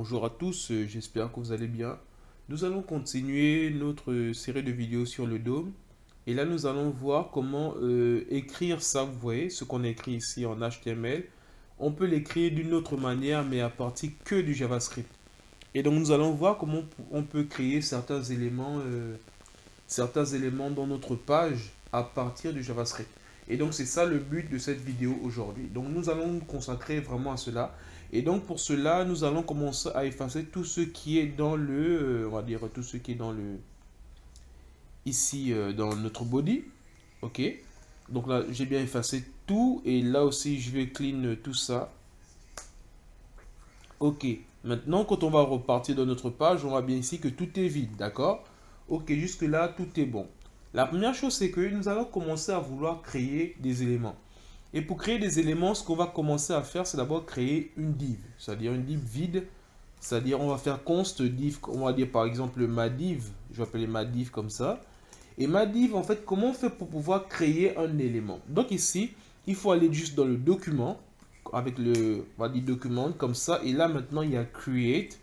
Bonjour à tous, j'espère que vous allez bien. Nous allons continuer notre série de vidéos sur le Dome. Et là, nous allons voir comment écrire ça. Vous voyez, ce qu'on écrit ici en HTML. On peut l'écrire d'une autre manière, mais à partir que du JavaScript. Et donc, nous allons voir comment on peut créer certains éléments dans notre page à partir du JavaScript. Et donc, c'est ça le but de cette vidéo aujourd'hui. Donc, nous allons nous consacrer vraiment à cela. Et donc, pour cela, nous allons commencer à effacer tout ce qui est dans on va dire, tout ce qui est dans ici, dans notre body. OK. Donc là, j'ai bien effacé tout. Et là aussi, je vais clean tout ça. OK. Maintenant, quand on va repartir dans notre page, on voit bien ici que tout est vide. D'accord? OK, jusque-là, tout est bon. La première chose, c'est que nous allons commencer à vouloir créer des éléments. Et pour créer des éléments, ce qu'on va commencer à faire, c'est d'abord créer une div. C'est-à-dire une div vide. C'est-à-dire, on va faire const div. On va dire par exemple ma div. Je vais appeler ma div comme ça. Et ma div, en fait, comment on fait pour pouvoir créer un élément? Donc ici, il faut aller juste dans le document. Avec le, on va dire document comme ça. Et là, maintenant, il y a create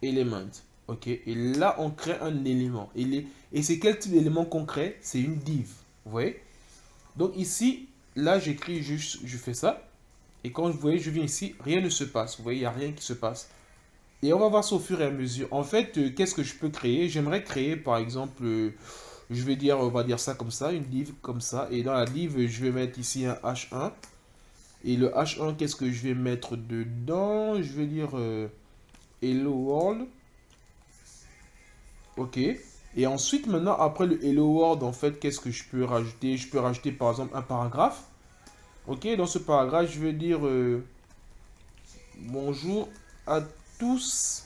element. OK. Et là, on crée un élément. Et c'est quel type d'élément qu'on crée? C'est une div. Vous voyez? Donc ici, là, j'écris juste, je fais ça. Et quand vous voyez, je viens ici, rien ne se passe. Vous voyez, il n'y a rien qui se passe. Et on va voir ça au fur et à mesure. En fait, qu'est-ce que je peux créer? J'aimerais créer, par exemple, je vais dire, on va dire ça comme ça, une div comme ça. Et dans la div, je vais mettre ici un H1. Et le H1, qu'est-ce que je vais mettre dedans? Je vais dire Hello World. OK. Et ensuite, maintenant, après le Hello World, en fait, qu'est-ce que je peux rajouter? Je peux rajouter, par exemple, un paragraphe. OK. Dans ce paragraphe, je vais dire bonjour à tous.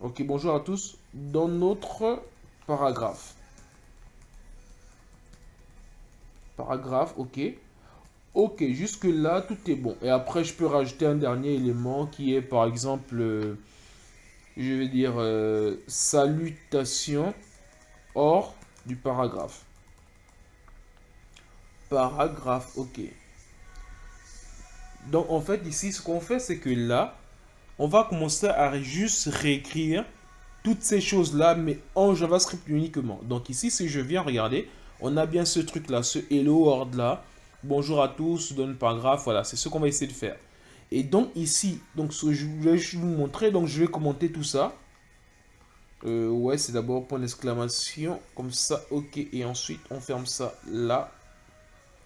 OK, bonjour à tous. Dans notre paragraphe. Paragraphe, OK. OK, jusque-là, tout est bon. Et après, je peux rajouter un dernier élément qui est, par exemple, je vais dire salutation hors du paragraphe. Paragraphe, OK. Donc, en fait, ici, ce qu'on fait, c'est que là, on va commencer à juste réécrire toutes ces choses-là, mais en JavaScript uniquement. Donc ici, si je viens regarder, on a bien ce truc-là, ce hello world-là. Bonjour à tous, donne paragraphe, voilà, c'est ce qu'on va essayer de faire. Et donc ici, donc je vais vous montrer, donc je vais commenter tout ça. Ouais, c'est d'abord point d'exclamation, comme ça, ok. Et ensuite, on ferme ça là.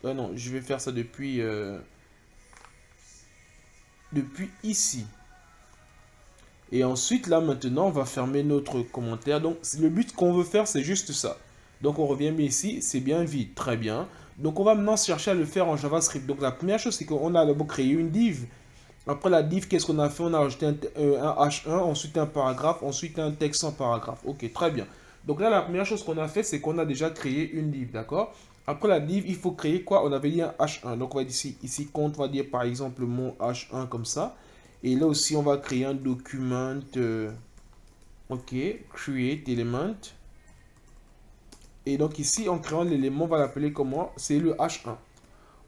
Non, je vais faire ça depuis ici. Et ensuite, là, maintenant, on va fermer notre commentaire. Donc, le but qu'on veut faire, c'est juste ça. Donc, on revient ici, c'est bien vide, très bien. Donc, on va maintenant chercher à le faire en JavaScript. Donc, la première chose, c'est qu'on a d'abord créé une div. Après la div, qu'est-ce qu'on a fait? On a ajouté un H1, ensuite un paragraphe, ensuite un texte sans paragraphe. Ok, très bien. Donc là, la première chose qu'on a fait, c'est qu'on a déjà créé une div, d'accord? Après la div, il faut créer quoi? On avait dit un H1. Donc, on va dire ici, compte, on va dire par exemple mon H1 comme ça. Et là aussi, on va créer un document. OK, create element. Et donc ici, en créant l'élément, on va l'appeler comment? C'est le H1.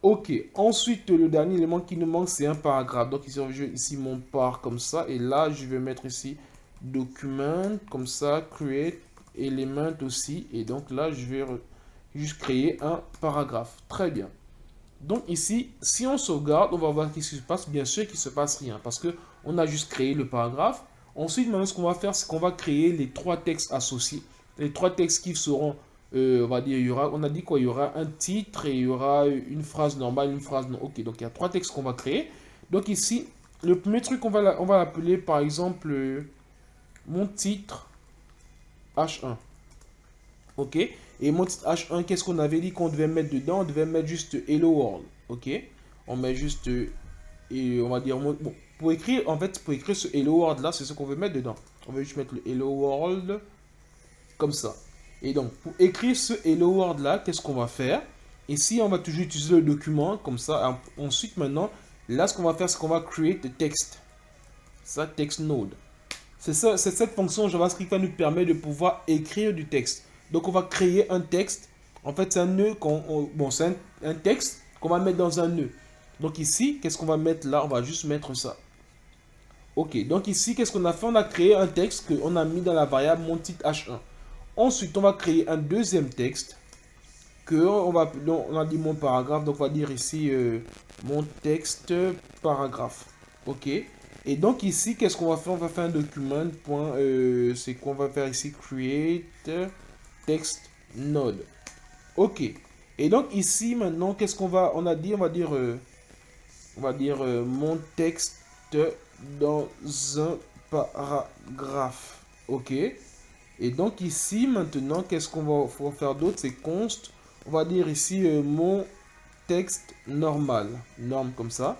OK, ensuite, le dernier élément qui nous manque, c'est un paragraphe. Donc ici, je vais ici mon par comme ça. Et là, je vais mettre ici document, comme ça, create element aussi. Et donc là, je vais juste créer un paragraphe. Très bien. Donc ici, si on sauvegarde, on va voir ce qui se passe. Bien sûr qu'il ne se passe rien parce qu'on a juste créé le paragraphe. Ensuite, maintenant, ce qu'on va faire, c'est qu'on va créer les trois textes associés. Les trois textes qui seront, on va dire, on a dit quoi? Il y aura un titre et il y aura une phrase normale, une phrase non. Ok, donc il y a trois textes qu'on va créer. Donc ici, le premier truc, on va l'appeler par exemple mon titre H1. OK? Et mon titre H1, qu'est-ce qu'on avait dit qu'on devait mettre dedans? On devait mettre juste Hello World. OK? On met juste, et on va dire, bon, pour écrire, en fait, pour écrire ce Hello World là, c'est ce qu'on veut mettre dedans. On veut juste mettre le Hello World comme ça. Et donc, pour écrire ce Hello World là, qu'est-ce qu'on va faire? Ici, on va toujours utiliser le document comme ça. Ensuite, maintenant, là, ce qu'on va faire, c'est qu'on va create the text. Ça, text node. C'est cette fonction JavaScript qui va nous permettre de pouvoir écrire du texte. Donc, on va créer un texte. En fait, c'est un nœud bon, c'est un texte qu'on va mettre dans un nœud. Donc ici, qu'est-ce qu'on va mettre là? On va juste mettre ça. Ok, donc ici, qu'est-ce qu'on a fait? On a créé un texte qu'on a mis dans la variable mon titre H1. Ensuite, on va créer un deuxième texte donc, on a dit mon paragraphe, donc on va dire ici mon texte paragraphe. Ok. Et donc ici, qu'est-ce qu'on va faire? On va faire un document. C'est qu'on va faire ici create text node. Ok. Et donc ici maintenant, qu'est-ce qu'on va? On a dit, on va dire mon texte dans un paragraphe. Ok. Et donc ici maintenant, qu'est-ce qu'on va faire d'autre? C'est const. On va dire ici mon texte normal. Norme comme ça.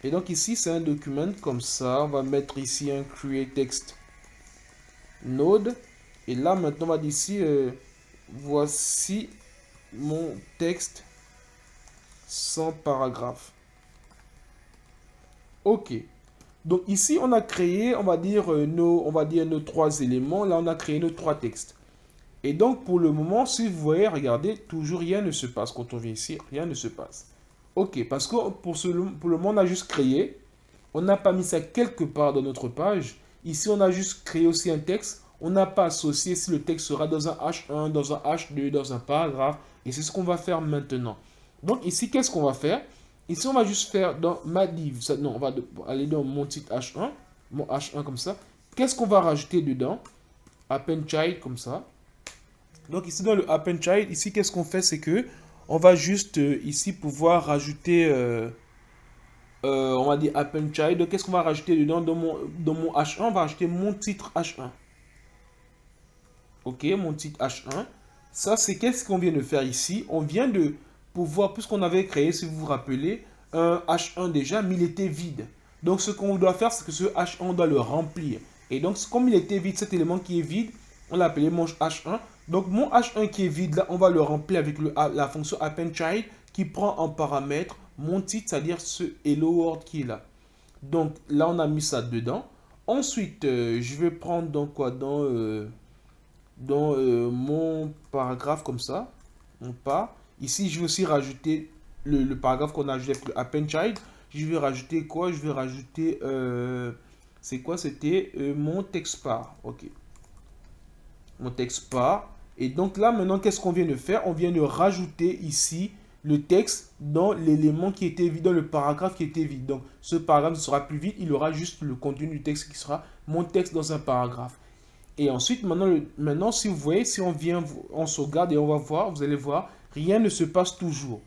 Et donc ici, c'est un document comme ça. On va mettre ici un create text node. Et là, maintenant, on va dire ici, voici mon texte sans paragraphe. Ok. Donc ici, on a créé, on va dire nos trois éléments. Là, on a créé nos trois textes. Et donc, pour le moment, si vous voyez, regardez, toujours rien ne se passe. Quand on vient ici, rien ne se passe. Ok, parce que pour le moment, on a juste créé. On n'a pas mis ça quelque part dans notre page. Ici, on a juste créé aussi un texte. On n'a pas associé si le texte sera dans un H1, dans un H2, dans un paragraphe. Et c'est ce qu'on va faire maintenant. Donc ici, qu'est-ce qu'on va faire? Ici, on va juste faire dans ma div. Non, on va aller dans mon titre H1. Mon H1 comme ça. Qu'est-ce qu'on va rajouter dedans? Append child comme ça. Donc ici, dans le append child, ici, qu'est-ce qu'on fait? C'est que on va juste ici pouvoir rajouter... on va dire append child. Donc, qu'est-ce qu'on va rajouter dedans dans mon H1? On va rajouter mon titre H1. Ok, mon titre H1. Ça, c'est qu'est-ce qu'on vient de faire ici? On vient de pouvoir, puisqu'on avait créé, si vous vous rappelez, un H1 déjà, mais il était vide. Donc, ce qu'on doit faire, c'est que ce H1, on doit le remplir. Et donc, comme il était vide, cet élément qui est vide, on l'a appelé mon H1. Donc, mon H1 qui est vide, là, on va le remplir avec la fonction append child qui prend en paramètre mon titre, c'est-à-dire ce hello world qui est là. Donc, là, on a mis ça dedans. Ensuite, je vais prendre donc quoi dans mon paragraphe comme ça. On part. Ici, je vais aussi rajouter le paragraphe qu'on a ajouté avec le append child. Je vais rajouter quoi? Je vais rajouter... c'est quoi? C'était mon text par. Ok. Mon text par. Et donc là, maintenant, qu'est-ce qu'on vient de faire? On vient de rajouter ici le texte dans l'élément qui était vide, dans le paragraphe qui était vide. Donc, ce paragraphe ne sera plus vide. Il aura juste le contenu du texte qui sera mon texte dans un paragraphe. Et ensuite, maintenant, si vous voyez, si on vient, on sauvegarde et on va voir, vous allez voir, rien ne se passe toujours.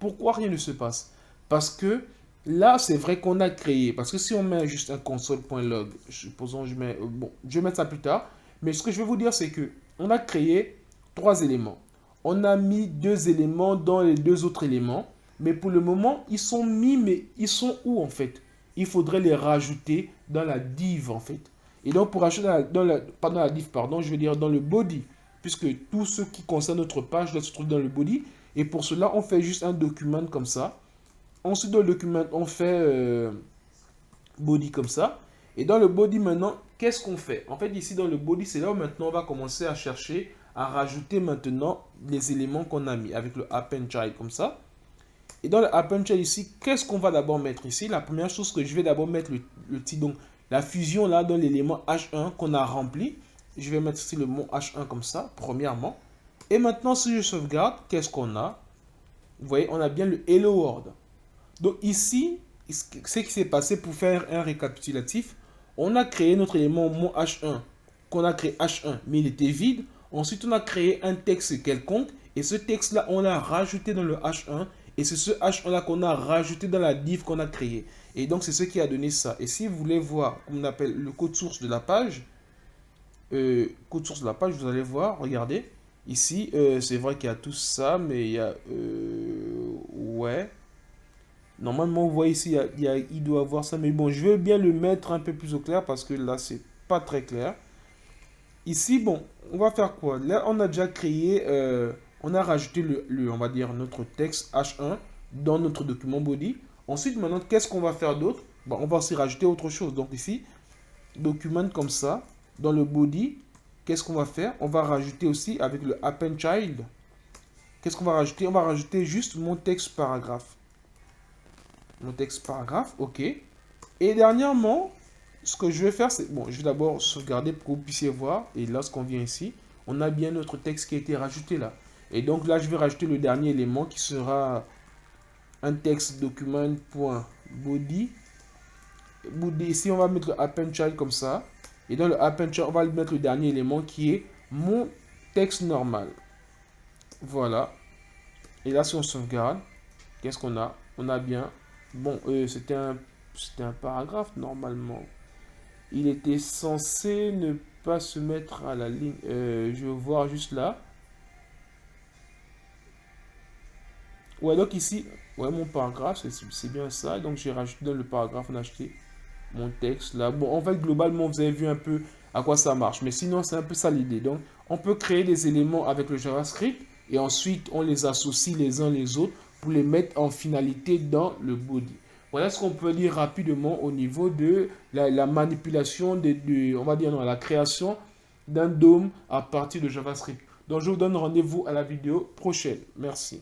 Pourquoi rien ne se passe? Parce que là, c'est vrai qu'on a créé. Parce que si on met juste un console.log, supposons, je vais mettre ça plus tard. Mais ce que je vais vous dire, c'est que on a créé trois éléments. On a mis deux éléments dans les deux autres éléments. Mais pour le moment, ils sont mis, mais ils sont où en fait? Il faudrait les rajouter dans la div en fait. Et donc, pour rajouter pas dans la div, pardon, je veux dire dans le body. Puisque tout ce qui concerne notre page doit se trouver dans le body. Et pour cela, on fait juste un document comme ça. Ensuite, dans le document, on fait body comme ça. Et dans le body, maintenant, qu'est-ce qu'on fait? En fait, ici, dans le body, c'est là où maintenant on va commencer à chercher, à rajouter maintenant les éléments qu'on a mis avec le append child comme ça. Et dans le append child ici, qu'est-ce qu'on va d'abord mettre ici? La première chose que je vais d'abord mettre le titre, donc la fusion là dans l'élément H1 qu'on a rempli. Je vais mettre ici le mot H1 comme ça, premièrement. Et maintenant, si je sauvegarde, qu'est-ce qu'on a? Vous voyez, on a bien le hello world. Donc ici, ce qui s'est passé pour faire un récapitulatif, on a créé notre élément mon H1, qu'on a créé H1, mais il était vide. Ensuite, on a créé un texte quelconque, et ce texte-là, on l'a rajouté dans le H1, et c'est ce H1-là qu'on a rajouté dans la div qu'on a créé. Et donc, c'est ce qui a donné ça. Et si vous voulez voir, comme on appelle le code source de la page, vous allez voir, regardez. Ici, c'est vrai qu'il y a tout ça, mais il y a... ouais. Normalement, vous voyez ici, il doit avoir ça. Mais bon, je vais bien le mettre un peu plus au clair parce que là, c'est pas très clair. Ici, bon, on va faire quoi? Là, on a déjà créé, on a rajouté on va dire, notre texte H1 dans notre document body. Ensuite, maintenant, qu'est-ce qu'on va faire d'autre? Bon, on va aussi rajouter autre chose. Donc ici, document comme ça, dans le body, qu'est-ce qu'on va faire? On va rajouter aussi avec le append child. Qu'est-ce qu'on va rajouter? On va rajouter juste mon texte paragraphe. Mon texte paragraphe, ok. Et dernièrement, ce que je vais faire, c'est... Bon, je vais d'abord sauvegarder pour que vous puissiez voir. Et lorsqu'on vient ici, on a bien notre texte qui a été rajouté là. Et donc là, je vais rajouter le dernier élément qui sera un texte document.body. Ici, on va mettre le append child comme ça. Et dans le append child, on va mettre le dernier élément qui est mon texte normal. Voilà. Et là, si on sauvegarde, qu'est-ce qu'on a? On a bien... Bon, c'était un paragraphe normalement. Il était censé ne pas se mettre à la ligne. Je vais voir juste là. Ouais, donc ici, ouais, mon paragraphe, c'est bien ça. Donc j'ai rajouté dans le paragraphe, on a acheté mon texte là. Bon, en fait, globalement, vous avez vu un peu à quoi ça marche. Mais sinon, c'est un peu ça l'idée. Donc, on peut créer des éléments avec le JavaScript et ensuite, on les associe les uns les autres pour les mettre en finalité dans le body. Voilà ce qu'on peut dire rapidement au niveau de la manipulation, on va dire, non, la création d'un DOM à partir de JavaScript. Donc, je vous donne rendez-vous à la vidéo prochaine. Merci.